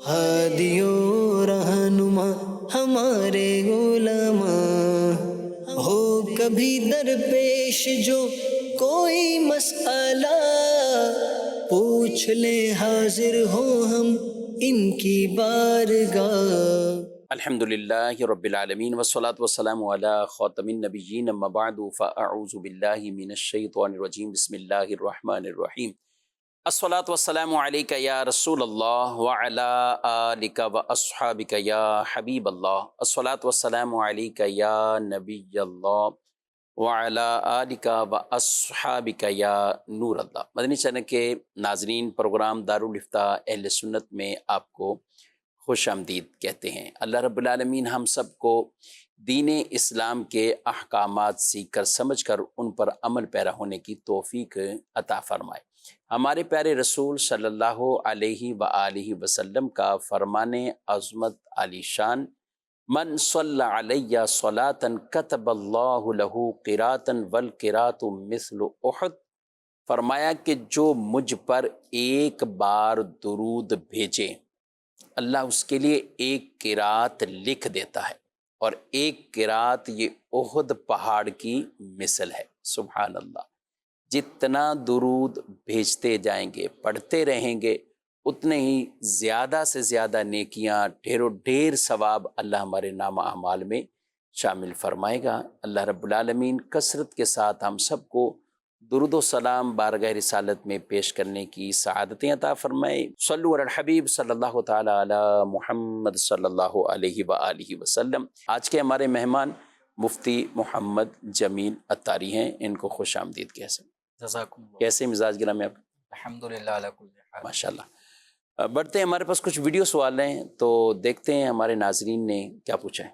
ہادیوں رہنما ہمارے علماء، ہو کبھی درپیش جو کوئی مسئلہ، پوچھ لے حاضر ہو ہم ان کی بارگاہ۔ الحمد للہ رب العالمین والصلاة والسلام علی خاتم النبیین اما بعد فاعوذ باللہ من الشیطان الرجیم بسم اللہ الرحمن الرحیم الصلاة والسلام علیک یا رسول اللہ وعلی آلک واصحابک یا حبیب اللہ، الصلاة والسلام علیک یا نبی اللہ وعلی آلک واصحابک یا نور اللہ۔ مدنی چینل کے ناظرین، پروگرام دارالافتاء اہل سنت میں آپ کو خوش آمدید کہتے ہیں۔ اللہ رب العالمین ہم سب کو دین اسلام کے احکامات سیکھ کر سمجھ کر ان پر عمل پیرا ہونے کی توفیق عطا فرمائے۔ ہمارے پیارے رسول صلی اللہ علیہ وآلہ وسلم کا فرمان عظمت علی شان، من صلی علیہ صلاۃ کتب اللہ لہ قراۃ والقراۃ مثل احد، فرمایا کہ جو مجھ پر ایک بار درود بھیجے اللہ اس کے لیے ایک قرات لکھ دیتا ہے، اور ایک قرات یہ احد پہاڑ کی مثل ہے۔ سبحان اللہ، جتنا درود بھیجتے جائیں گے، پڑھتے رہیں گے، اتنے ہی زیادہ سے زیادہ نیکیاں، ڈھیر و ڈھیر ثواب اللہ ہمارے نام اعمال میں شامل فرمائے گا۔ اللہ رب العالمین کثرت کے ساتھ ہم سب کو درود و سلام بارگاہ رسالت میں پیش کرنے کی سعادتیں عطا فرمائے۔ صلو علی الحبیب صلی اللہ تعالی علی محمد صلی اللہ علیہ وآلہ وسلم۔ آج کے ہمارے مہمان مفتی محمد جمیل عطاری ہیں، ان کو خوش آمدید کیسے؟ جزاکم اللہ۔ کیسے مزاج گرام میں آپ؟ الحمدللہ علی کل حال۔ ماشاء اللہ۔ بڑھتے ہیں، ہمارے پاس کچھ ویڈیو سوال ہیں تو دیکھتے ہیں ہمارے ناظرین نے کیا پوچھا ہے۔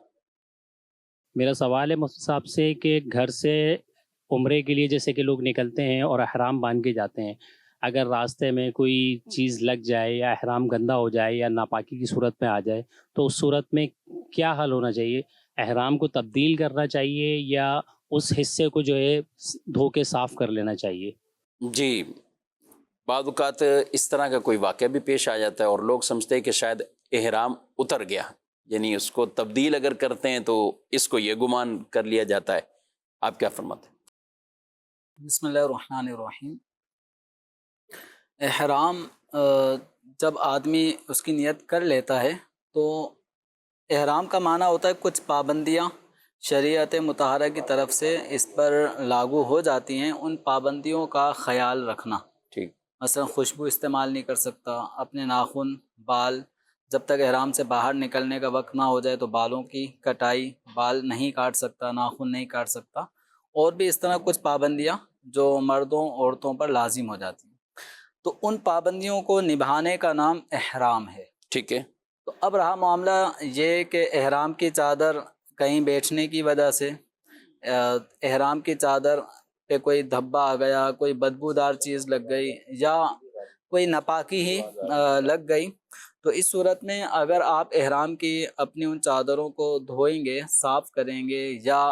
میرا سوال ہے مفتی صاحب سے کہ گھر سے عمرے کے لیے جیسے کہ لوگ نکلتے ہیں اور احرام باندھ کے جاتے ہیں، اگر راستے میں کوئی چیز لگ جائے یا احرام گندا ہو جائے یا ناپاکی کی صورت میں آ جائے تو اس صورت میں کیا حل ہونا چاہیے؟ احرام کو تبدیل کرنا چاہیے یا اس حصے کو جو ہے دھو کے صاف کر لینا چاہیے؟ جی، بعض اوقات اس طرح کا کوئی واقعہ بھی پیش آ جاتا ہے اور لوگ سمجھتے ہیں کہ شاید احرام اتر گیا، یعنی اس کو تبدیل اگر کرتے ہیں تو اس کو یہ گمان کر لیا جاتا ہے۔ آپ کیا فرماتے ہیں؟ بسم اللہ الرحمن الرحیم۔ احرام جب آدمی اس کی نیت کر لیتا ہے تو احرام کا معنی ہوتا ہے کچھ پابندیاں شریعت مطہرہ کی طرف سے اس پر لاگو ہو جاتی ہیں، ان پابندیوں کا خیال رکھنا۔ ٹھیک، مثلا خوشبو استعمال نہیں کر سکتا، اپنے ناخن، بال، جب تک احرام سے باہر نکلنے کا وقت نہ ہو جائے تو بالوں کی کٹائی، بال نہیں کاٹ سکتا، ناخن نہیں کاٹ سکتا، اور بھی اس طرح کچھ پابندیاں جو مردوں عورتوں پر لازم ہو جاتی ہیں۔ تو ان پابندیوں کو نبھانے کا نام احرام ہے۔ ٹھیک ہے۔ تو اب رہا معاملہ یہ کہ احرام کی چادر کہیں بیٹھنے کی وجہ سے احرام کی چادر پہ کوئی دھبا آ گیا، کوئی بدبودار چیز لگ گئی یا کوئی ناپاکی ہی لگ گئی، تو اس صورت میں اگر آپ احرام کی اپنی ان چادروں کو دھوئیں گے، صاف کریں گے، یا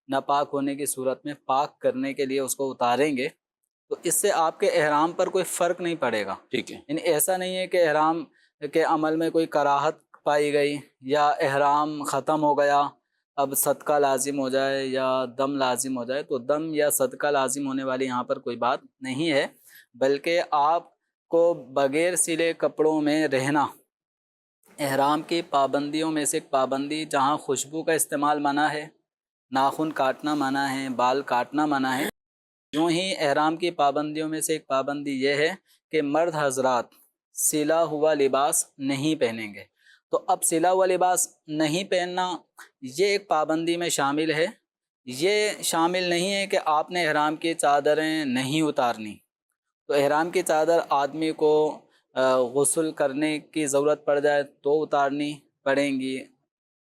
ناپاک ہونے کی صورت میں پاک کرنے کے لیے اس کو اتاریں گے، تو اس سے آپ کے احرام پر کوئی فرق نہیں پڑے گا۔ ٹھیک ہے۔ یعنی ایسا نہیں ہے کہ احرام کے عمل میں کوئی کراہت پائی گئی یا احرام ختم ہو گیا، اب صدقہ لازم ہو جائے یا دم لازم ہو جائے، تو دم یا صدقہ لازم ہونے والی یہاں پر کوئی بات نہیں ہے، بلکہ آپ کو بغیر سلے کپڑوں میں رہنا احرام کی پابندیوں میں سے ایک پابندی، جہاں خوشبو کا استعمال منع ہے، ناخن کاٹنا منع ہے، بال کاٹنا منع ہے، یوں ہی احرام کی پابندیوں میں سے ایک پابندی یہ ہے کہ مرد حضرات سلا ہوا لباس نہیں پہنیں گے۔ تو اب سلا ہوا لباس نہیں پہننا یہ ایک پابندی میں شامل ہے، یہ شامل نہیں ہے کہ آپ نے احرام کی چادریں نہیں اتارنی۔ تو احرام کی چادر آدمی کو غسل کرنے کی ضرورت پڑ جائے تو اتارنی پڑیں گی،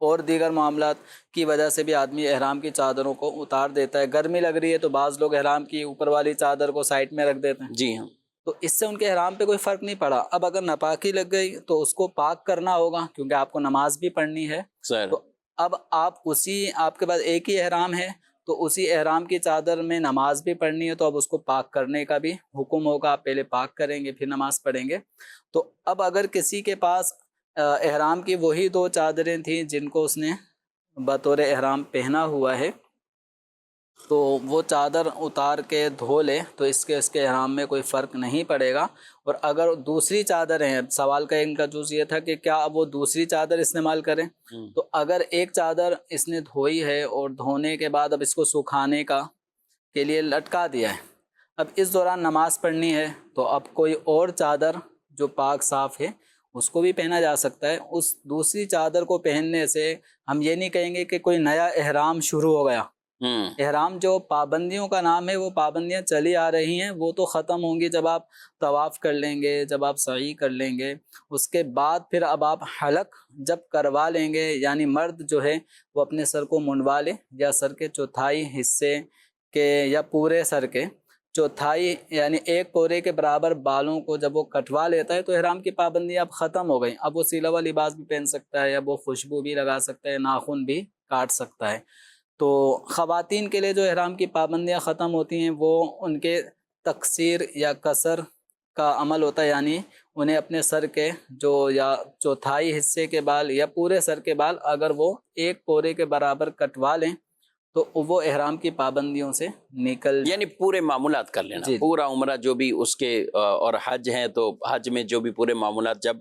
اور دیگر معاملات کی وجہ سے بھی آدمی احرام کی چادروں کو اتار دیتا ہے۔ گرمی لگ رہی ہے تو بعض لوگ احرام کی اوپر والی چادر کو سائڈ میں رکھ دیتے ہیں، جی ہاں، تو اس سے ان کے احرام پہ کوئی فرق نہیں پڑا۔ اب اگر ناپاکی لگ گئی تو اس کو پاک کرنا ہوگا، کیونکہ آپ کو نماز بھی پڑھنی ہے۔ سر، تو اب آپ کے پاس ایک ہی احرام ہے تو اسی احرام کی چادر میں نماز بھی پڑھنی ہے، تو اب اس کو پاک کرنے کا بھی حکم ہوگا، آپ پہلے پاک کریں گے پھر نماز پڑھیں گے۔ تو اب اگر کسی کے پاس احرام کی وہی 2 چادریں تھیں جن کو اس نے بطور احرام پہنا ہوا ہے، تو وہ چادر اتار کے دھو لے تو اس کے احرام میں کوئی فرق نہیں پڑے گا۔ اور اگر دوسری چادر ہیں، سوال کا ان کا جز یہ تھا کہ کیا اب وہ دوسری چادر استعمال کریں، تو اگر ایک چادر اس نے دھوئی ہے اور دھونے کے بعد اب اس کو سکھانے کے لیے لٹکا دیا ہے، اب اس دوران نماز پڑھنی ہے، تو اب کوئی اور چادر جو پاک صاف ہے اس کو بھی پہنا جا سکتا ہے۔ اس دوسری چادر کو پہننے سے ہم یہ نہیں کہیں گے کہ کوئی نیا احرام شروع ہو گیا۔ احرام جو پابندیوں کا نام ہے، وہ پابندیاں چلی آ رہی ہیں، وہ تو ختم ہوں گی جب آپ طواف کر لیں گے، جب آپ سعی کر لیں گے، اس کے بعد پھر اب آپ حلق جب کروا لیں گے، یعنی مرد جو ہے وہ اپنے سر کو منڈوا لے، یا سر کے چوتھائی حصے کے یا پورے سر کے چوتھائی یعنی 1 پورے کے برابر بالوں کو جب وہ کٹوا لیتا ہے تو احرام کی پابندی اب ختم ہو گئی۔ اب وہ سلا ہوا لباس بھی پہن سکتا ہے، اب وہ خوشبو بھی لگا سکتا ہے، ناخن بھی کاٹ سکتا ہے۔ تو خواتین کے لیے جو احرام کی پابندیاں ختم ہوتی ہیں وہ ان کے تقصیر یا قصر کا عمل ہوتا ہے، یعنی انہیں اپنے سر کے جو یا چوتھائی حصے کے بال یا پورے سر کے بال اگر وہ 1 پورے کے برابر کٹوا لیں تو وہ احرام کی پابندیوں سے نکل، یعنی پورے معمولات کر لینا، جی پورا عمرہ جو بھی اس کے، اور حج ہیں تو حج میں جو بھی پورے معمولات، جب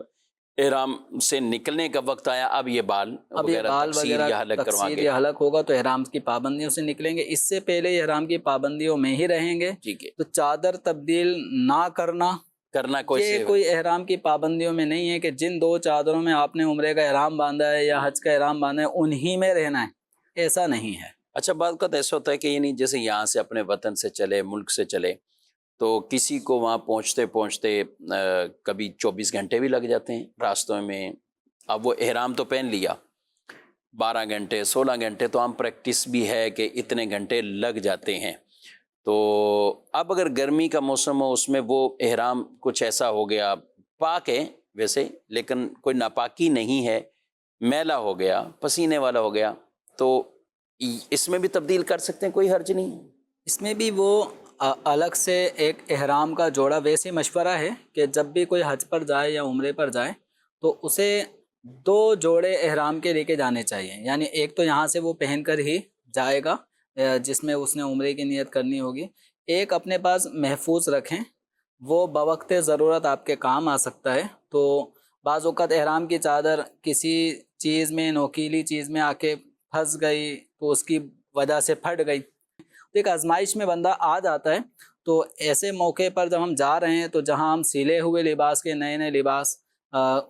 احرام سے نکلنے کا وقت آیا اب یہ بال تقصیر یا حلق کروا تقصیر کے، یا حلق ہوگا تو احرام کی پابندیوں سے نکلیں گے۔ اس سے پہلے احرام کی پابندیوں میں ہی رہیں گے۔ ٹھیک ہے، تو چادر تبدیل نہ کرنا یہ کوئی احرام کی پابندیوں میں نہیں ہے کہ جن 2 چادروں میں آپ نے عمرے کا احرام باندھا ہے یا حج کا احرام باندھا ہے انہی میں رہنا ہے، ایسا نہیں ہے۔ اچھا، بعض اوقات ایسا ہوتا ہے کہ یعنی جیسے یہاں سے اپنے وطن سے چلے، ملک سے چلے، تو کسی کو وہاں پہنچتے پہنچتے کبھی 24 گھنٹے بھی لگ جاتے ہیں راستوں میں۔ اب وہ احرام تو پہن لیا، 12 گھنٹے 16 گھنٹے تو عام پریکٹس بھی ہے کہ اتنے گھنٹے لگ جاتے ہیں۔ تو اب اگر گرمی کا موسم ہو، اس میں وہ احرام کچھ ایسا ہو گیا، پاک ہے ویسے لیکن کوئی ناپاکی نہیں ہے، میلا ہو گیا، پسینے والا ہو گیا، تو اس میں بھی تبدیل کر سکتے ہیں، کوئی حرج نہیں؟ اس میں بھی وہ الگ سے ایک احرام کا جوڑا، ویسے مشورہ ہے کہ جب بھی کوئی حج پر جائے یا عمرے پر جائے تو اسے 2 جوڑے احرام کے لے کے جانے چاہیے، یعنی ایک تو یہاں سے وہ پہن کر ہی جائے گا جس میں اس نے عمرے کی نیت کرنی ہوگی، ایک اپنے پاس محفوظ رکھیں، وہ بوقت ضرورت آپ کے کام آ سکتا ہے۔ تو بعض اوقات احرام کی چادر کسی چیز میں، نوکیلی چیز میں آ کے پھنس گئی تو اس کی وجہ سے پھٹ گئی، تو ایک آزمائش میں بندہ آ جاتا ہے۔ تو ایسے موقع پر جب ہم جا رہے ہیں تو جہاں ہم سلے ہوئے لباس کے نئے لباس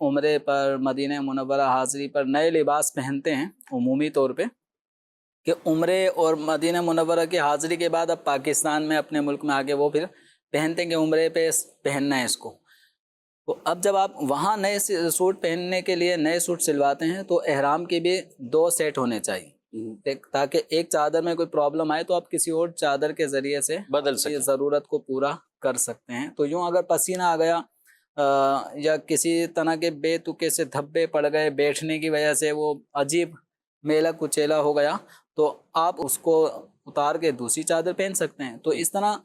عمرے پر، مدینہ منورہ حاضری پر نئے لباس پہنتے ہیں عمومی طور پہ، کہ عمرے اور مدینہ منورہ کی حاضری کے بعد اب پاکستان میں اپنے ملک میں آگے وہ پھر پہنتے ہیں کہ عمرے پہ پہننا ہے اس کو۔ تو اب جب آپ وہاں نئے سوٹ پہننے کے لیے نئے سوٹ سلواتے ہیں تو احرام کے بھی 2 سیٹ ہونے چاہیے، تاکہ ایک چادر میں کوئی پرابلم آئے تو آپ کسی اور چادر کے ذریعے سے بدل سکیں، ضرورت کو پورا کر سکتے ہیں۔ تو یوں اگر پسینہ آ گیا یا کسی طرح کے بے تکے سے دھبے پڑ گئے، بیٹھنے کی وجہ سے وہ عجیب میلا کچیلا ہو گیا، تو آپ اس کو اتار کے دوسری چادر پہن سکتے ہیں۔ تو اس طرح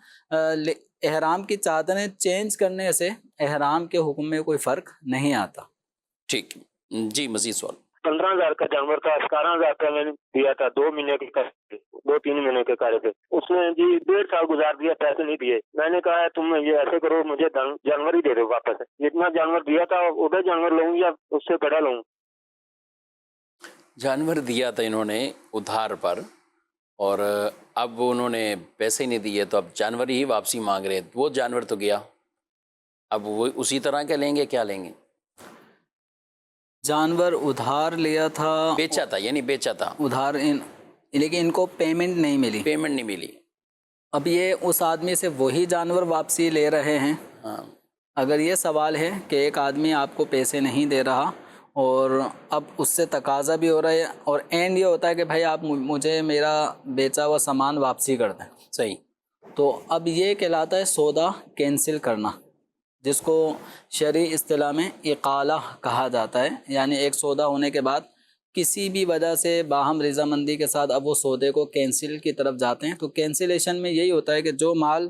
احرام کی چادریں چینج کرنے سے احرام کے حکم میں کوئی فرق نہیں آتا۔ ٹھیک جی، مزید سوال؟ 15,000 کا جانور تھا، 17,000 کا میں نے دیا تھا، 2 مہینے کے قرض، 2-3 مہینے کے قرض تھے، اس نے جی 1.5 سال گزار دیا، پیسے نہیں دیے۔ میں نے کہا تم یہ ایسے کرو، مجھے جانور ہی دے دو واپس، جتنا جانور دیا تھا ادھر جانور لوں یا اس سے بڑا لوں؟ جانور دیا تھا انہوں نے ادھار پر، اور اب انہوں نے پیسے نہیں دیے تو اب جانور ہی واپسی مانگ رہے، وہ جانور تو گیا، اب وہ اسی طرح کے لیں گے، کیا لیں گے؟ جانور ادھار لیا تھا، بیچا تھا، یعنی بیچا تھا ادھار، لیکن ان کو پیمنٹ نہیں ملی، پیمنٹ نہیں ملی، اب یہ اس آدمی سے وہی جانور واپسی لے رہے ہیں۔ ہاں، اگر یہ سوال ہے کہ ایک آدمی آپ کو پیسے نہیں دے رہا اور اب اس سے تقاضا بھی ہو رہا ہے، اور اینڈ یہ ہوتا ہے کہ بھائی آپ مجھے میرا بیچا ہوا سامان واپسی کر دیں، صحیح، تو اب یہ کہلاتا ہے سودا کینسل کرنا، جس کو شرعی اصطلاح میں اقالہ کہا جاتا ہے، یعنی ایک سودا ہونے کے بعد کسی بھی وجہ سے باہم رضامندی کے ساتھ اب وہ سودے کو کینسل کی طرف جاتے ہیں۔ تو کینسلیشن میں یہی ہوتا ہے کہ جو مال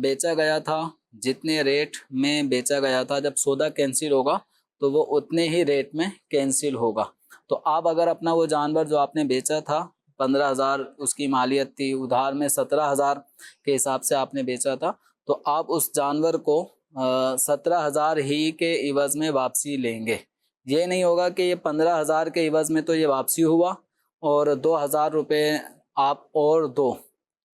بیچا گیا تھا، جتنے ریٹ میں بیچا گیا تھا، جب سودا کینسل ہوگا تو وہ اتنے ہی ریٹ میں کینسل ہوگا. تو آپ اگر اپنا وہ جانور جو آپ نے بیچا تھا 15,000 اس کی مالیت تھی، ادھار میں 17,000 کے حساب سے آپ نے بیچا تھا، تو آپ اس جانور کو 17,000 ہی کے عوض میں واپسی لیں گے. یہ نہیں ہوگا کہ یہ 15,000 کے عوض میں تو یہ واپسی ہوا اور 2,000 روپے آپ اور دو،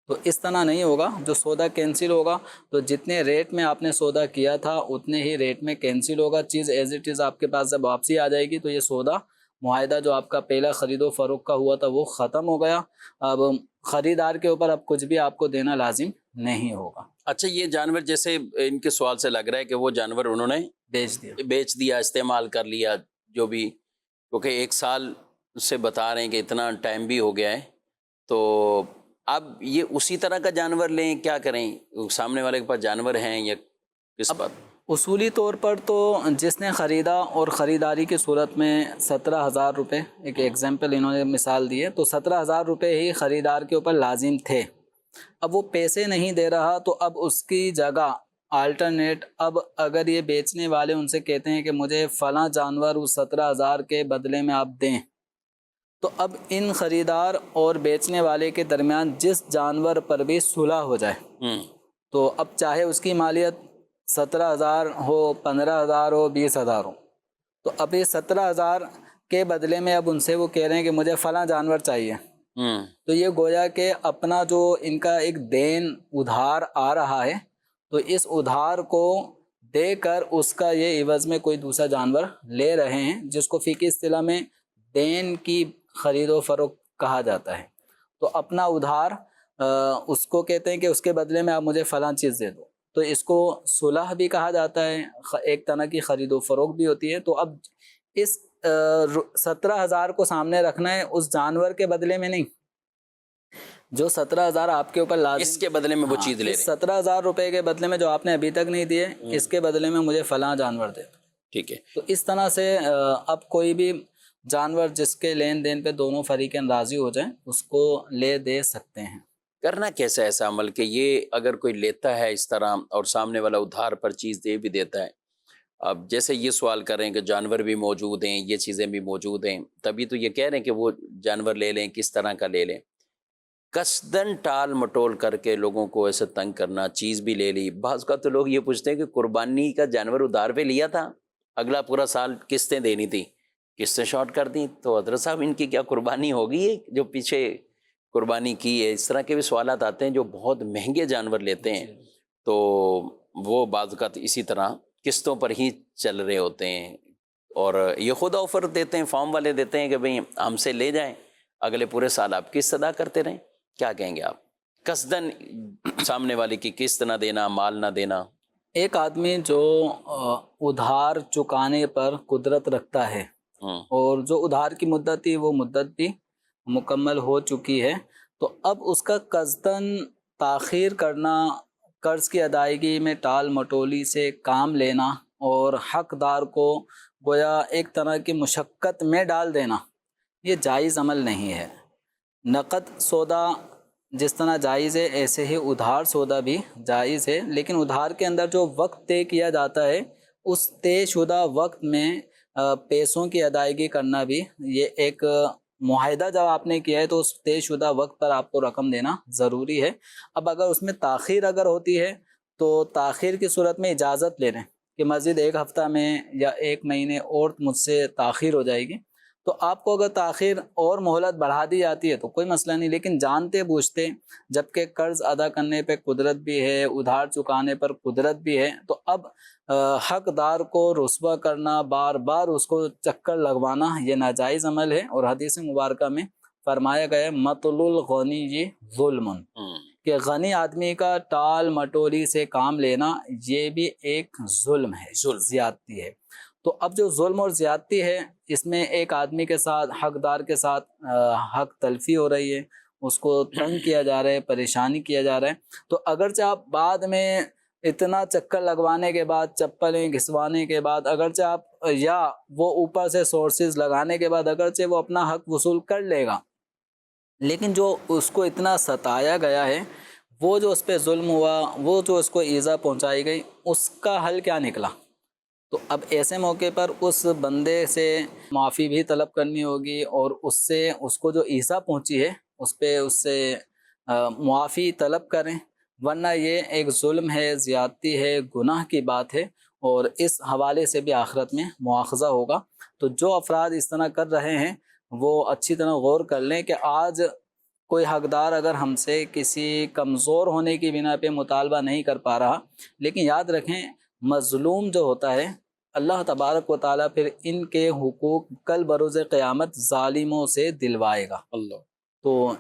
تو اس طرح نہیں ہوگا. جو سودا کینسل ہوگا تو جتنے ریٹ میں آپ نے سودا کیا تھا اتنے ہی ریٹ میں کینسل ہوگا. چیز ایز اٹ از آپ کے پاس جب واپسی آ جائے گی تو یہ سودا معاہدہ جو آپ کا پہلا خرید و فروخت کا ہوا تھا وہ ختم ہو گیا. اب خریدار کے اوپر اب کچھ بھی آپ کو دینا لازم نہیں ہوگا. اچھا، یہ جانور جیسے ان کے سوال سے لگ رہا ہے کہ وہ جانور انہوں نے بیچ دیا، استعمال کر لیا، جو بھی، کیونکہ 1 سال سے بتا رہے ہیں کہ اتنا ٹائم بھی ہو گیا ہے، تو اب یہ اسی طرح کا جانور لیں، کیا کریں؟ سامنے والے کے پاس جانور ہیں یا کس بات؟ اصولی طور پر تو جس نے خریدا اور خریداری کی صورت میں 17,000 روپے، ایک ایگزامپل انہوں نے مثال دی ہے، تو 17,000 روپے ہی خریدار کے اوپر لازم تھے. اب وہ پیسے نہیں دے رہا تو اب اس کی جگہ آلٹرنیٹ، اب اگر یہ بیچنے والے ان سے کہتے ہیں کہ مجھے فلاں جانور اس 17,000 کے بدلے میں آپ دیں، تو اب ان خریدار اور بیچنے والے کے درمیان جس جانور پر بھی صلح ہو جائے، تو اب چاہے اس کی مالیت 17,000 ہو، 15,000 ہو، 20,000 ہو، تو اب یہ 17,000 کے بدلے میں اب ان سے وہ کہہ رہے ہیں کہ مجھے فلاں جانور چاہیے، تو یہ گویا کہ اپنا جو ان کا ایک دین ادھار آ رہا ہے، تو اس ادھار کو دے کر اس کا یہ عوض میں کوئی دوسرا جانور لے رہے ہیں، جس کو فقہی اصطلاح میں دین کی خرید و فروخت کہا جاتا ہے. تو اپنا ادھار اس کو کہتے ہیں کہ اس کے بدلے میں آپ مجھے فلاں چیز دے دو، تو اس کو صلح بھی کہا جاتا ہے، ایک طرح کی خرید و فروخت بھی ہوتی ہے. تو اب اس 17,000 کو سامنے رکھنا ہے اس جانور کے بدلے میں نہیں، جو 17,000 آپ کے اوپر لازم، اس کے بدلے میں وہ چیز لے رہے ہیں. 17,000 روپے کے بدلے میں جو آپ نے ابھی تک نہیں دیے، اس کے بدلے میں مجھے فلاں جانور دے دو. ٹھیک ہے. تو اس طرح سے اب کوئی بھی جانور جس کے لین دین پہ دونوں فریقین راضی ہو جائیں اس کو لے دے سکتے ہیں. کرنا کیسا ایسا عمل کہ یہ اگر کوئی لیتا ہے اس طرح اور سامنے والا ادھار پر چیز دے بھی دیتا ہے، اب جیسے یہ سوال کر رہے ہیں کہ جانور بھی موجود ہیں، یہ چیزیں بھی موجود ہیں، تبھی تو یہ کہہ رہے ہیں کہ وہ جانور لے لیں، کس طرح کا لے لیں. قصدن ٹال مٹول کر کے لوگوں کو ایسے تنگ کرنا، چیز بھی لے لی. بعض کا تو لوگ یہ پوچھتے ہیں کہ قربانی کا جانور ادھار پہ لیا تھا، اگلا پورا سال قسطیں دینی تھی، قسطیں شارٹ کر دیں، تو حضرت صاحب ان کی کیا قربانی ہوگی ہے جو پیچھے قربانی کی ہے؟ اس طرح کے بھی سوالات آتے ہیں. جو بہت مہنگے جانور لیتے ہیں تو وہ بعض اوقات اسی طرح قسطوں پر ہی چل رہے ہوتے ہیں، اور یہ خود آفر دیتے ہیں، فارم والے دیتے ہیں کہ بھئی ہم سے لے جائیں، اگلے پورے سال آپ قسط ادا کرتے رہیں. کیا کہیں گے آپ؟ قصدن سامنے والے کی قسط نہ دینا، مال نہ دینا. ایک آدمی جو ادھار چکانے پر قدرت رکھتا ہے اور جو ادھار کی مدت تھی وہ مدت بھی مکمل ہو چکی ہے، تو اب اس کا قصدن تاخیر کرنا، قرض کی ادائیگی میں ٹال مٹولی سے کام لینا اور حقدار کو گویا ایک طرح کی مشقت میں ڈال دینا، یہ جائز عمل نہیں ہے. نقد سودا جس طرح جائز ہے ایسے ہی ادھار سودا بھی جائز ہے، لیکن ادھار کے اندر جو وقت طے کیا جاتا ہے اس طے شدہ وقت میں پیسوں کی ادائیگی کرنا بھی، یہ ایک معاہدہ جب آپ نے کیا ہے تو اس طے شدہ وقت پر آپ کو رقم دینا ضروری ہے. اب اگر اس میں تاخیر اگر ہوتی ہے تو تاخیر کی صورت میں اجازت لے لیں کہ مزید 1 ہفتہ میں یا 1 مہینے اور مجھ سے تاخیر ہو جائے گی، تو آپ کو اگر تاخیر اور مہلت بڑھا دی جاتی ہے تو کوئی مسئلہ نہیں. لیکن جانتے بوجھتے جبکہ قرض ادا کرنے پہ قدرت بھی ہے، ادھار چکانے پر قدرت بھی ہے، تو اب حقدار کو رسوا کرنا، بار بار اس کو چکر لگوانا، یہ ناجائز عمل ہے. اور حدیث مبارکہ میں فرمایا گیا ہے مطل الغنی ظلم، کہ غنی آدمی کا ٹال مٹولی سے کام لینا یہ بھی ایک ظلم ہے، زیادتی ہے. تو اب جو ظلم اور زیادتی ہے اس میں ایک آدمی کے ساتھ، حقدار کے ساتھ حق تلفی ہو رہی ہے، اس کو تنگ کیا جا رہا ہے، پریشانی کیا جا رہا ہے. تو اگرچہ آپ بعد میں اتنا چکر لگوانے کے بعد، چپلیں گھسوانے کے بعد، اگرچہ آپ یا وہ اوپر سے سورسز لگانے کے بعد اگرچہ وہ اپنا حق وصول کر لے گا، لیکن جو اس کو اتنا ستایا گیا ہے، وہ جو اس پہ ظلم ہوا، وہ جو اس کو ایذا پہنچائی گئی، اس کا حل کیا نکلا؟ تو اب ایسے موقع پر اس بندے سے معافی بھی طلب کرنی ہوگی، اور اس سے اس کو جو ایذا پہنچی ہے اس پہ اس سے معافی طلب کریں، ورنہ یہ ایک ظلم ہے، زیادتی ہے، گناہ کی بات ہے، اور اس حوالے سے بھی آخرت میں مواخذہ ہوگا۔ تو جو افراد اس طرح کر رہے ہیں وہ اچھی طرح غور کر لیں کہ آج کوئی حقدار اگر ہم سے کسی کمزور ہونے کی بنا پہ مطالبہ نہیں کر پا رہا، لیکن یاد رکھیں مظلوم جو ہوتا ہے اللہ تبارک و تعالیٰ پھر ان کے حقوق کل بروز قیامت ظالموں سے دلوائے گا۔ اللہ تو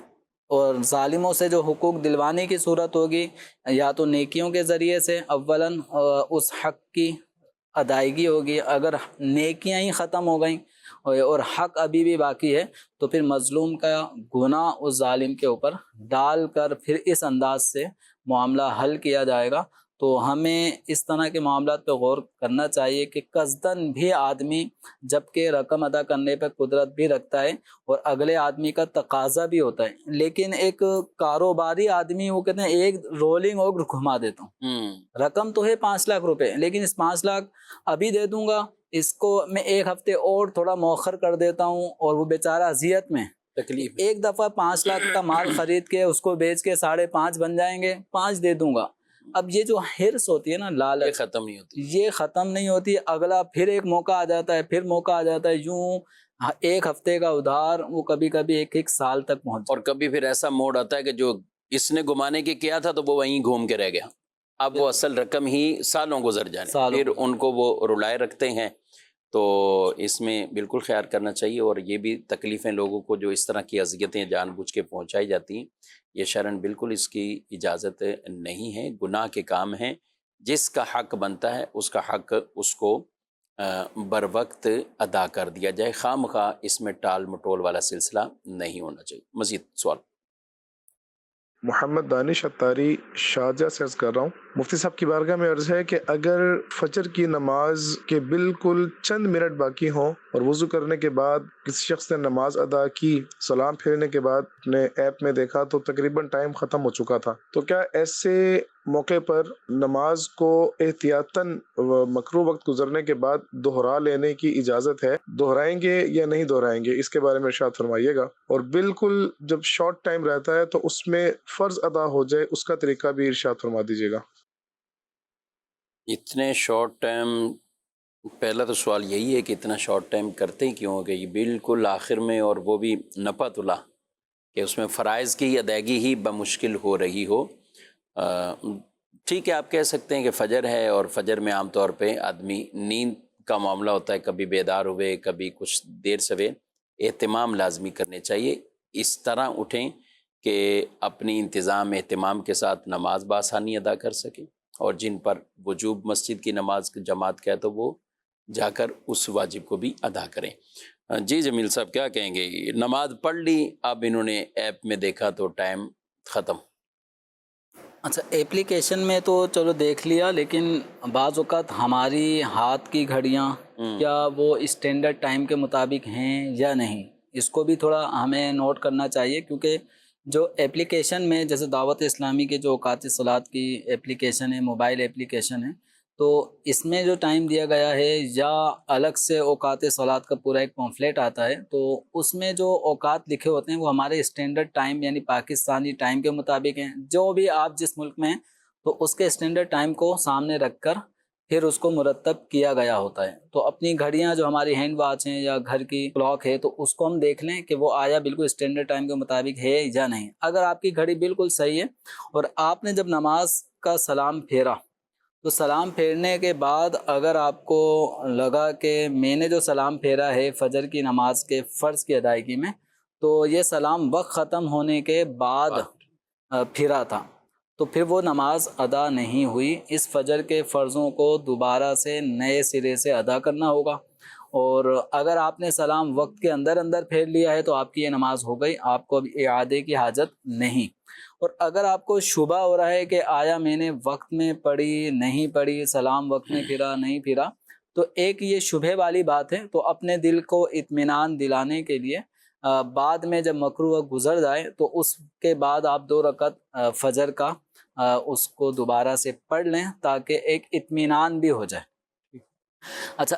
اور ظالموں سے جو حقوق دلوانے کی صورت ہوگی، یا تو نیکیوں کے ذریعے سے اولاً اس حق کی ادائیگی ہوگی، اگر نیکیاں ہی ختم ہو گئیں اور حق ابھی بھی باقی ہے تو پھر مظلوم کا گناہ اس ظالم کے اوپر ڈال کر پھر اس انداز سے معاملہ حل کیا جائے گا۔ تو ہمیں اس طرح کے معاملات پہ غور کرنا چاہیے کہ قصداً بھی آدمی جبکہ رقم ادا کرنے پہ قدرت بھی رکھتا ہے اور اگلے آدمی کا تقاضا بھی ہوتا ہے، لیکن ایک کاروباری آدمی وہ کہتے ہیں ایک رولنگ اوور گھما دیتا ہوں، رقم تو ہے 5 لاکھ روپے، لیکن اس 5 لاکھ ابھی دے دوں گا، اس کو میں ایک ہفتے اور تھوڑا مؤخر کر دیتا ہوں، اور وہ بیچارہ اذیت میں تکلیف ایک دفعہ 5 لاکھ کا مال خرید کے اس کو بیچ کے 5.5 بن جائیں گے، 5 دے دوں گا۔ اب یہ جو حرص ہوتی ہے نا، یہ لالچ، ختم نہیں ہوتی۔ یہ ختم نہیں ہوتی، اگلا پھر ایک موقع آ جاتا ہے، پھر موقع آ جاتا ہے، یوں ایک ہفتے کا ادھار وہ کبھی کبھی ایک سال تک پہنچ اور کبھی پھر ایسا موڑ آتا ہے کہ جو اس نے گھمانے کے کیا تھا تو وہ وہیں گھوم کے رہ گیا، اب وہ اصل رقم ہی سالوں گزر جانے، پھر ان کو وہ رلائے رکھتے ہیں۔ تو اس میں بالکل خیال کرنا چاہیے، اور یہ بھی تکلیفیں لوگوں کو جو اس طرح کی اذیتیں جان بوجھ کے پہنچائی جاتی ہیں، یہ شرعاً بالکل اس کی اجازت نہیں ہے، گناہ کے کام ہیں۔ جس کا حق بنتا ہے اس کا حق اس کو بر وقت ادا کر دیا جائے، خواہ مخواہ اس میں ٹال مٹول والا سلسلہ نہیں ہونا چاہیے۔ مزید سوال۔ محمد دانش اتاری شارجہ سے عرض کر رہا ہوں، مفتی صاحب کی بارگاہ میں عرض ہے کہ اگر فجر کی نماز کے بالکل چند منٹ باقی ہوں اور وضو کرنے کے بعد کسی شخص نے نماز ادا کی، سلام پھیرنے کے بعد اپنے ایپ میں دیکھا تو تقریباً ٹائم ختم ہو چکا تھا، تو کیا ایسے موقع پر نماز کو احتیاطاً مکروہ وقت گزرنے کے بعد دہرا لینے کی اجازت ہے؟ دہرائیں گے یا نہیں دہرائیں گے، اس کے بارے میں ارشاد فرمائیے گا۔ اور بالکل جب شارٹ ٹائم رہتا ہے تو اس میں فرض ادا ہو جائے اس کا طریقہ بھی ارشاد فرما دیجیے گا۔ اتنے شارٹ ٹائم، پہلا تو سوال یہی ہے کہ اتنا شارٹ ٹائم کرتے ہی کیوں ہو، کہ یہ بالکل آخر میں، اور وہ بھی نپا تلا، کہ اس میں فرائض کی ادائیگی ہی بمشکل ہو رہی ہو۔ ٹھیک ہے، آپ کہہ سکتے ہیں کہ فجر ہے، اور فجر میں عام طور پہ آدمی نیند کا معاملہ ہوتا ہے، کبھی بیدار ہوئے کبھی کچھ دیر سوے، اہتمام لازمی کرنے چاہیے، اس طرح اٹھیں کہ اپنی انتظام اہتمام کے ساتھ نماز بآسانی ادا کر سکیں، اور جن پر وجوب مسجد کی نماز جماعت کا ہے تو وہ جا کر اس واجب کو بھی ادا کریں۔ جی جمیل صاحب کیا کہیں گے؟ نماز پڑھ لی، اب انہوں نے ایپ میں دیکھا تو ٹائم ختم۔ اچھا، ایپلیکیشن میں تو چلو دیکھ لیا، لیکن بعض اوقات ہماری ہاتھ کی گھڑیاں کیا وہ اسٹینڈرڈ ٹائم کے مطابق ہیں یا نہیں، اس کو بھی تھوڑا ہمیں نوٹ کرنا چاہیے، کیونکہ جو ایپلیکیشن میں جیسے دعوت اسلامی کے جو اوقات صلاۃ کی ایپلیکیشن ہے، موبائل ایپلیکیشن ہے، تو اس میں جو ٹائم دیا گیا ہے، یا الگ سے اوقات صلاۃ کا پورا ایک پمفلیٹ آتا ہے، تو اس میں جو اوقات لکھے ہوتے ہیں وہ ہمارے اسٹینڈرڈ ٹائم یعنی پاکستانی ٹائم کے مطابق ہیں، جو بھی آپ جس ملک میں ہیں تو اس کے اسٹینڈرڈ ٹائم کو سامنے رکھ کر پھر اس کو مرتب کیا گیا ہوتا ہے۔ تو اپنی گھڑیاں جو ہماری ہینڈ واچ ہیں یا گھر کی کلاک ہے، تو اس کو ہم دیکھ لیں کہ وہ آیا بالکل اسٹینڈرڈ ٹائم کے مطابق ہے یا نہیں۔ اگر آپ کی گھڑی بالکل صحیح ہے اور آپ نے جب نماز کا سلام پھیرا، تو سلام پھیرنے کے بعد اگر آپ کو لگا کہ میں نے جو سلام پھیرا ہے فجر کی نماز کے فرض کی ادائیگی میں، تو یہ سلام وقت ختم ہونے کے بعد پھرا تھا، تو پھر وہ نماز ادا نہیں ہوئی۔ اس فجر کے فرضوں کو دوبارہ سے نئے سرے سے ادا کرنا ہوگا، اور اگر آپ نے سلام وقت کے اندر اندر پھیر لیا ہے تو آپ کی یہ نماز ہو گئی، آپ کو اب اعادے کی حاجت نہیں۔ اور اگر آپ کو شبہ ہو رہا ہے کہ آیا میں نے وقت میں پڑھی نہیں پڑھی، سلام وقت میں پھرا نہیں پھرا، تو ایک یہ شبہ والی بات ہے، تو اپنے دل کو اطمینان دلانے کے لیے بعد میں جب مکروہ گزر جائے تو اس کے بعد آپ 2 رکعت فجر کا اس کو دوبارہ سے پڑھ لیں، تاکہ ایک اطمینان بھی ہو جائے۔ اچھا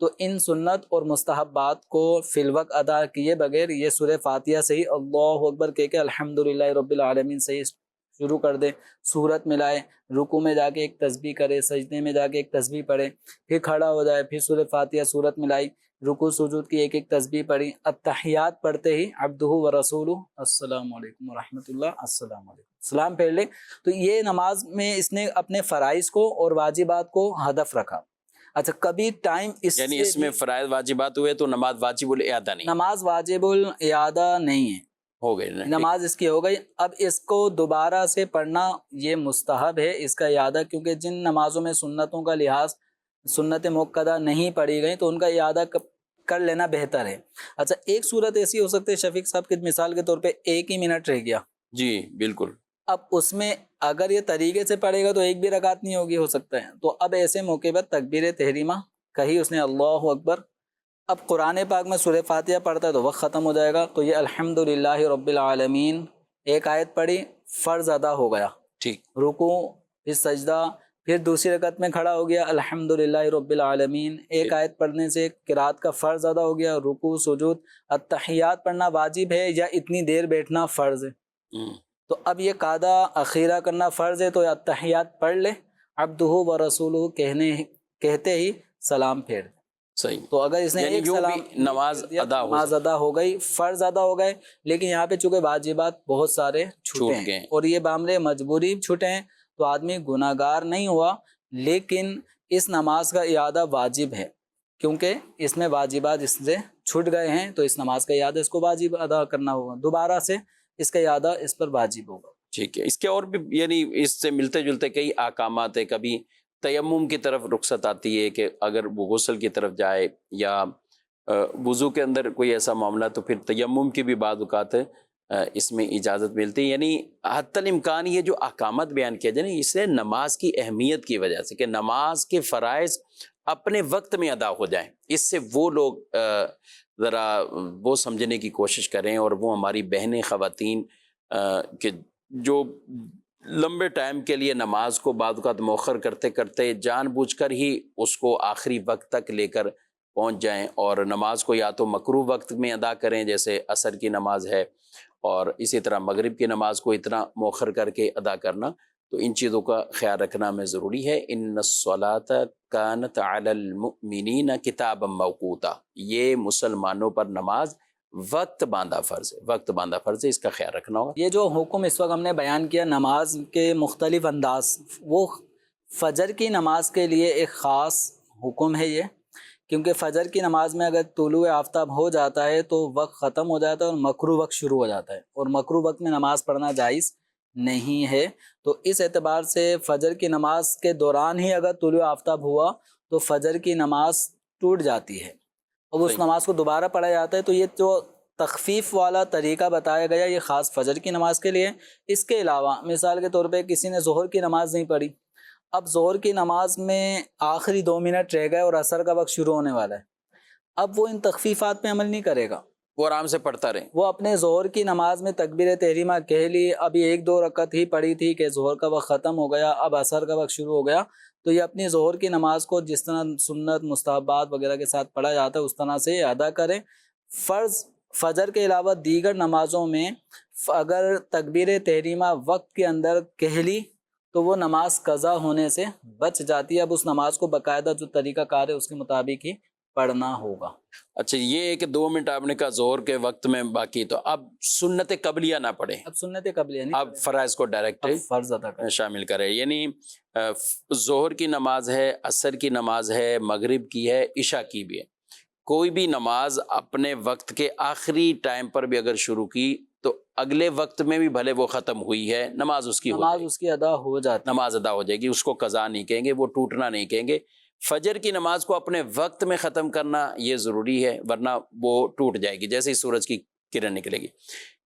تو ان سنت اور مستحبات کو فی الوقت ادا کیے بغیر یہ سورہ فاتحہ سے ہی اللہ اکبر کہہ کے الحمدللہ رب العالمین سے ہی شروع کر دے، صورت ملائے، رکوع میں جا کے ایک تسبیح کرے، سجدے میں جا کے ایک تسبیح پڑھے، پھر کھڑا ہو جائے، پھر سورہ فاتحہ صورت ملائی، رکوع سجود کی ایک ایک تسبیح پڑھی، التحیات پڑھتے ہی عبدہ و رسولہ السلام علیکم ورحمۃ اللہ، السلام علیکم، سلام پھیر لے۔ تو یہ نماز میں اس نے اپنے فرائض کو اور واجبات کو ہدف رکھا۔ اچھا، کبھی ٹائم یعنی اس میں فرائض واجبات ہوئے تو نماز واجب الاعادہ نہیں نماز واجب الاعادہ نہیں ہے، ہو گئی نماز اس کی ہو گئی۔ اب اس کو دوبارہ سے پڑھنا یہ مستحب ہے، اس کا اعادہ، کیونکہ جن نمازوں میں سنتوں کا لحاظ سنت موقدہ نہیں پڑھی گئی تو ان کا اعادہ کر لینا بہتر ہے۔ اچھا، ایک صورت ایسی ہو سکتی ہے شفیق صاحب کی مثال کے طور پہ 1 ہی منٹ رہ گیا، جی بالکل، اب اس میں اگر یہ طریقے سے پڑھے گا تو ایک بھی رکعت نہیں ہوگی، ہو سکتا ہے، تو اب ایسے موقع پر تکبیر تحریمہ کہی اس نے اللہ اکبر۔ اب قرآن پاک میں سورہ فاتحہ پڑھتا ہے تو وقت ختم ہو جائے گا، تو یہ الحمدللہ رب العالمین ایک آیت پڑھی، فرض ادا ہو گیا، ٹھیک، رکوع، پھر سجدہ، پھر دوسری رکعت میں کھڑا ہو گیا الحمدللہ رب العالمین، ایک آیت پڑھنے سے قرات کا فرض ادا ہو گیا، رکوع سجود، التحیات پڑھنا واجب ہے یا اتنی دیر بیٹھنا فرض ہے؟ تو اب یہ قاعدہ اخیرہ کرنا فرض ہے، تو التحیات پڑھ لے، عبدہ و رسولہ کہتے ہی سلام پھیر دے۔ صحیح، تو اگر اس نے یعنی ایک یوں سلام بھی نماز ادا ہو نماز ادا ہو گئی، فرض ادا ہو گئے، لیکن یہاں پہ چونکہ واجبات بہت سارے چھوٹے چھوٹ گئے ہیں اور یہ معاملے مجبوری چھوٹے ہیں، تو آدمی گناہ گار نہیں ہوا، لیکن اس نماز کا اعادہ واجب ہے، کیونکہ اس میں واجبات اس سے چھوٹ گئے ہیں، تو اس نماز کا اعادہ اس کو واجب ادا کرنا ہوگا، دوبارہ سے اس کا اعادہ اس پر واجب ہوگا۔ ٹھیک ہے، اس کے اور بھی یعنی اس سے ملتے جلتے کئی احکامات ہیں۔ کبھی تیمم کی طرف رخصت آتی ہے کہ اگر وہ غسل کی طرف جائے، یا وضو کے اندر کوئی ایسا معاملہ تو پھر تیمم کی بھی بعض اوقات اس میں اجازت ملتی ہے۔ یعنی حتی الامکان یہ جو احکامات بیان کیا جائے نا، اس سے نماز کی اہمیت کی وجہ سے کہ نماز کے فرائض اپنے وقت میں ادا ہو جائیں، اس سے وہ لوگ ذرا وہ سمجھنے کی کوشش کریں، اور وہ ہماری بہنیں خواتین کہ جو لمبے ٹائم کے لیے نماز کو بعض اوقات مؤخر کرتے کرتے جان بوجھ کر ہی اس کو آخری وقت تک لے کر پہنچ جائیں، اور نماز کو یا تو مکروہ وقت میں ادا کریں جیسے عصر کی نماز ہے، اور اسی طرح مغرب کی نماز کو اتنا مؤخر کر کے ادا کرنا، تو ان چیزوں کا خیال رکھنا ہمیں ضروری ہے۔ ان الصلاۃ کانت علی المؤمنین کتابا موقوتا، یہ مسلمانوں پر نماز وقت باندھا فرض ہے، وقت باندھا فرض ہے، اس کا خیال رکھنا ہوگا۔ یہ جو حکم اس وقت ہم نے بیان کیا نماز کے مختلف انداز، وہ فجر کی نماز کے لیے ایک خاص حکم ہے یہ، کیونکہ فجر کی نماز میں اگر طلوع آفتاب ہو جاتا ہے تو وقت ختم ہو جاتا ہے اور مکروہ وقت شروع ہو جاتا ہے، اور مکروہ وقت میں نماز پڑھنا جائز نہیں ہے، تو اس اعتبار سے فجر کی نماز کے دوران ہی اگر طلوع آفتاب ہوا تو فجر کی نماز ٹوٹ جاتی ہے، اب اس نماز کو دوبارہ پڑھا جاتا ہے۔ تو یہ جو تخفیف والا طریقہ بتایا گیا یہ خاص فجر کی نماز کے لیے۔ اس کے علاوہ مثال کے طور پہ کسی نے ظہر کی نماز نہیں پڑھی، اب ظہر کی نماز میں آخری 2 منٹ رہ گئے اور عصر کا وقت شروع ہونے والا ہے، اب وہ ان تخفیفات پہ عمل نہیں کرے گا، وہ آرام سے پڑھتا رہے، وہ اپنے ظہر کی نماز میں تکبیر تحریمہ کہہ لی، ابھی 1-2 رکعت ہی پڑھی تھی کہ ظہر کا وقت ختم ہو گیا، اب عصر کا وقت شروع ہو گیا، تو یہ اپنی ظہر کی نماز کو جس طرح سنت مستحبات وغیرہ کے ساتھ پڑھا جاتا ہے اس طرح سے ادا کریں۔ فرض فجر کے علاوہ دیگر نمازوں میں اگر تکبیر تحریمہ وقت کے اندر کہہ لی تو وہ نماز قضا ہونے سے بچ جاتی ہے، اب اس نماز کو باقاعدہ جو طریقہ کار ہے اس کے مطابق ہی پڑھنا ہوگا۔ اچھا، یہ ہے کہ 2 منٹ آپ نے کہا ظہر کے وقت میں باقی، تو اب سنت قبلیہ نہ پڑھیں، اب سنت قبلیہ نہیں اب فرائض کو ڈائریکٹ اب فرض ادا کریں۔ شامل کرے، یعنی ظہر کی نماز ہے، عصر کی نماز ہے، مغرب کی ہے، عشاء کی بھی ہے، کوئی بھی نماز اپنے وقت کے آخری ٹائم پر بھی اگر شروع کی تو اگلے وقت میں بھی بھلے وہ ختم ہوئی ہے، نماز اس کی ہو جائے گی، اس کی ادا ہو جاتی، نماز ادا ہو جائے گی، اس کو قضا نہیں کہیں گے، وہ ٹوٹنا نہیں کہیں گے۔ فجر کی نماز کو اپنے وقت میں ختم کرنا یہ ضروری ہے، ورنہ وہ ٹوٹ جائے گی جیسے ہی سورج کی کرن نکلے گی۔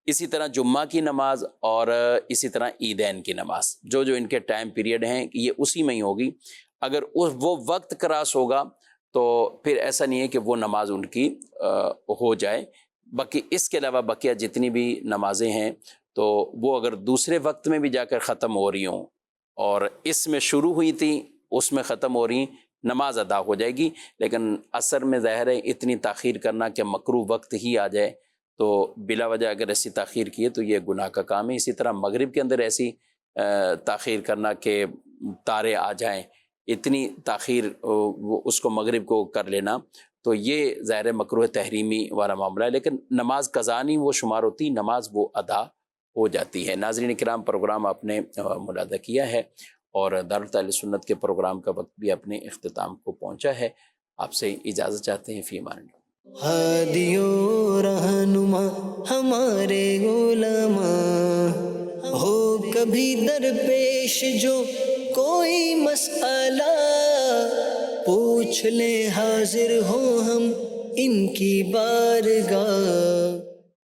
اسی طرح جمعہ کی نماز اور اسی طرح عیدین کی نماز، جو ان کے ٹائم پیریڈ ہیں یہ اسی میں ہی ہوگی، اگر وہ وقت کراس ہوگا تو پھر ایسا نہیں ہے کہ وہ نماز ان کی ہو جائے۔ باقی اس کے علاوہ بقیہ جتنی بھی نمازیں ہیں تو وہ اگر دوسرے وقت میں بھی جا کر ختم ہو رہی ہوں اور اس میں شروع ہوئی تھیں اس میں ختم ہو رہی ہیں نماز ادا ہو جائے گی. لیکن عصر میں ظاہر ہے اتنی تاخیر کرنا کہ مکروہ وقت ہی آ جائے تو بلا وجہ اگر ایسی تاخیر کیے تو یہ گناہ کا کام ہے. اسی طرح مغرب کے اندر ایسی تاخیر کرنا کہ تارے آ جائیں، اتنی تاخیر اس کو مغرب کو کر لینا، تو یہ ظاہر مکروہ تحریمی والا معاملہ ہے. لیکن نماز قضا نہیں وہ شمار ہوتی، نماز وہ ادا ہو جاتی ہے. ناظرین کرام، پروگرام آپ نے ملاحظہ کیا ہے اور دارالفتہ سنت کے پروگرام کا وقت بھی اپنے اختتام کو پہنچا ہے. آپ سے اجازت چاہتے ہیں. فی امان اللہ. ہادی و رہنما ہمارے علماء، ہو کبھی درپیش جو کوئی مسئلہ، پوچھ لیں حاضر ہوں ہم ان کی بارگاہ.